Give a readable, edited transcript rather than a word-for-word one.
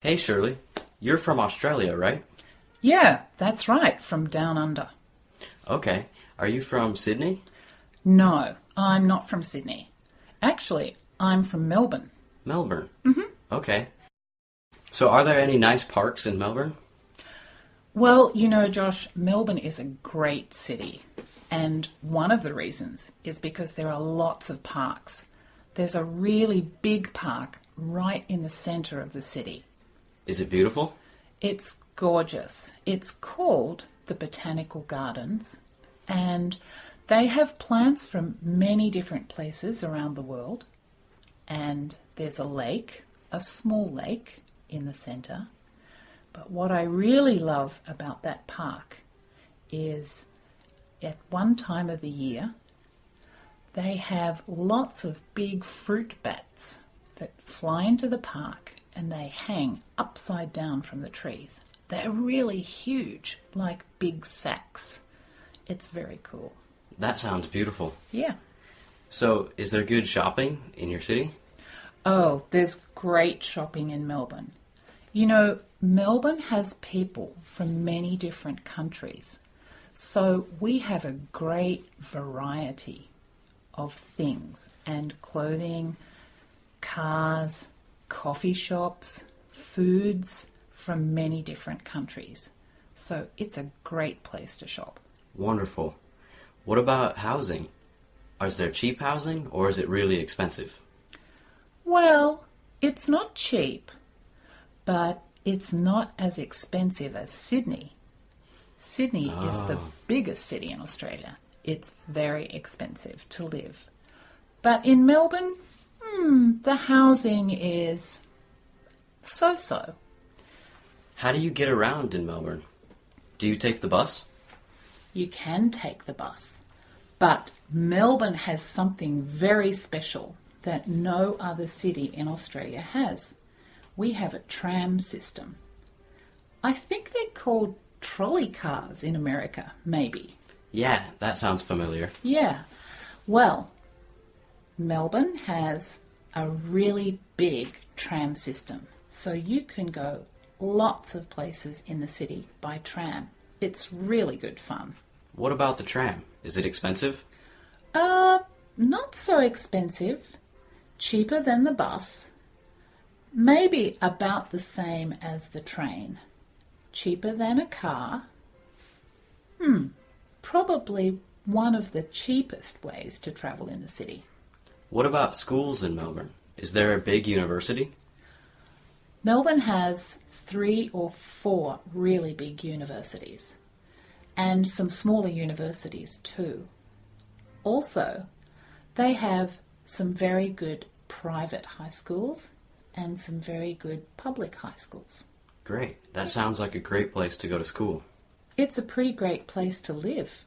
Hey Shirley, you're from Australia, right? Yeah, that's right, from down under. Okay. Are you from Sydney? No, I'm not from Sydney. Actually, I'm from Melbourne. Melbourne. Okay. So are there any nice parks in Melbourne? Well, Josh, Melbourne is a great city. And one of the reasons is because there are lots of parks. There's a really big park right in the centre of the city. Is it beautiful? It's gorgeous. It's called the Botanical Gardens, and they have plants from many different places around the world. And there's a lake, a small lake in the centre. But what I really love about that park is at one time of the year, they have lots of big fruit bats that fly into the park and they hang upside down from the trees. They're really huge, like big sacks. It's very cool. That sounds beautiful. Yeah. So is there good shopping in your city? Oh, there's great shopping in Melbourne. Melbourne has people from many different countries. So we have a great variety of things and clothing, cars, coffee shops, foods from many different countries. So it's a great place to shop. Wonderful. What about housing? Is there cheap housing or is it really expensive? Well, it's not cheap, but it's not as expensive as Sydney. Sydney is the biggest city in Australia. It's very expensive to live. But in Melbourne, the housing is so-so. How do you get around in Melbourne? Do you take the bus? You can take the bus, but Melbourne has something very special that no other city in Australia has. We have a tram system. I think they're called trolley cars in America, maybe. Yeah, that sounds familiar. Yeah. Well, Melbourne has a really big tram system, so you can go lots of places in the city by tram. It's really good fun. What about the tram? Is it expensive? Not so expensive. Cheaper than the bus. Maybe about the same as the train. Cheaper than a car. Probably one of the cheapest ways to travel in the city. What about schools in Melbourne? Is there a big university? Melbourne has 3 or 4 really big universities and some smaller universities too. Also, they have some very good private high schools and some very good public high schools. Great. That sounds like a great place to go to school. It's a pretty great place to live.